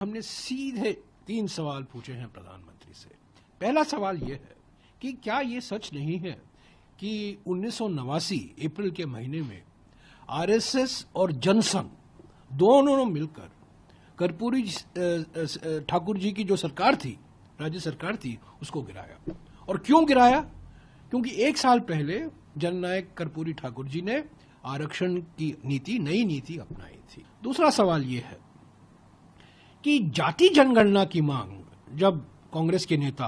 हमने सीधे 3 सवाल पूछे हैं प्रधानमंत्री से। पहला सवाल यह है कि क्या ये सच नहीं है कि 1989 अप्रैल के महीने में आरएसएस और जनसंघ दोनों मिलकर कर्पूरी ठाकुर जी की जो सरकार थी, राज्य सरकार थी, उसको गिराया। और क्यों गिराया? क्योंकि 1 साल पहले जननायक कर्पूरी ठाकुर जी ने आरक्षण की नई नीति अपनाई थी। दूसरा सवाल यह है कि जाति जनगणना की मांग जब कांग्रेस के नेता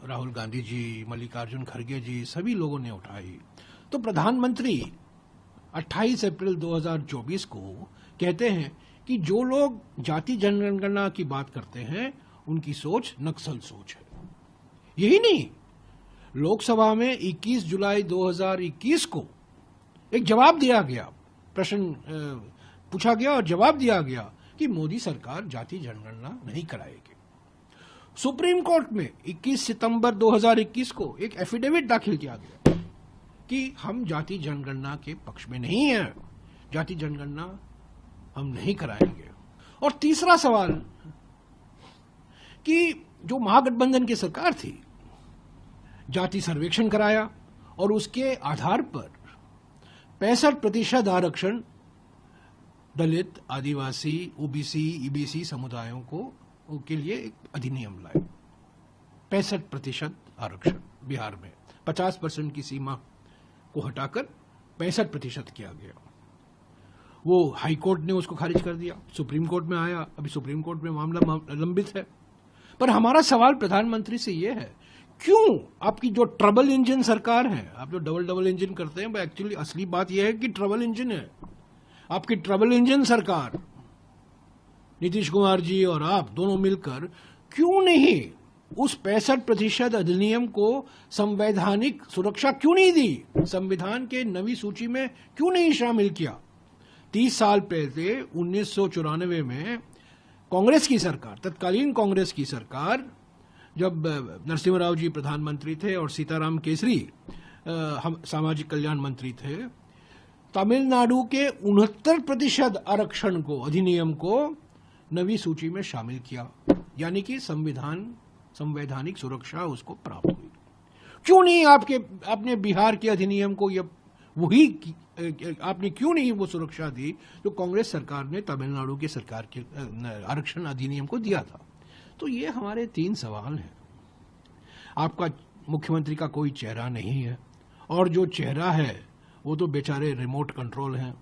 राहुल गांधी जी, मल्लिकार्जुन खड़गे जी, सभी लोगों ने उठाई, तो प्रधानमंत्री 28 अप्रैल 2024 को कहते हैं कि जो लोग जाति जनगणना की बात करते हैं उनकी सोच नक्सल सोच है। यही नहीं, लोकसभा में 21 जुलाई 2021 को एक जवाब दिया गया, प्रश्न पूछा गया और जवाब दिया गया कि मोदी सरकार जाति जनगणना नहीं कराएगी। सुप्रीम कोर्ट में 21 सितंबर 2021 को एक एफिडेविट दाखिल किया गया कि हम जाति जनगणना के पक्ष में नहीं हैं, जाति जनगणना हम नहीं कराएंगे। और तीसरा सवाल कि जो महागठबंधन की सरकार थी, जाति सर्वेक्षण कराया और उसके आधार पर 65% आरक्षण दलित, आदिवासी, ओबीसी, ईबीसी समुदायों को के लिए एक अधिनियम लाए। 65% आरक्षण बिहार में 50% की सीमा को हटाकर 65% किया गया। वो हाई कोर्ट ने उसको खारिज कर दिया, सुप्रीम कोर्ट में आया, अभी सुप्रीम कोर्ट में मामला लंबित है। पर हमारा सवाल प्रधानमंत्री से यह है, क्यों आपकी जो ट्रबल इंजन सरकार है, आप जो डबल इंजन करते हैं, एक्चुअली असली बात यह है कि ट्रबल इंजन है आपकी ट्रबल इंजन सरकार, नीतीश कुमार जी और आप दोनों मिलकर क्यों नहीं उस 65% अधिनियम को संवैधानिक सुरक्षा क्यों नहीं दी, संविधान के नवी सूची में क्यों नहीं शामिल किया? 30 साल पहले 1994 में कांग्रेस की सरकार, तत्कालीन कांग्रेस की सरकार, जब नरसिम्हा राव जी प्रधानमंत्री थे और सीताराम केसरी हम सामाजिक कल्याण मंत्री थे, तमिलनाडु के 69% आरक्षण को, अधिनियम को नवी सूची में शामिल किया, यानी कि संवैधानिक सुरक्षा उसको प्राप्त हुई। क्यों नहीं आपने बिहार के अधिनियम को आपने क्यों नहीं वो सुरक्षा दी जो कांग्रेस सरकार ने तमिलनाडु की सरकार के आरक्षण अधिनियम को दिया था? तो ये हमारे 3 सवाल हैं। आपका मुख्यमंत्री का कोई चेहरा नहीं है और जो चेहरा है वो तो बेचारे रिमोट कंट्रोल हैं।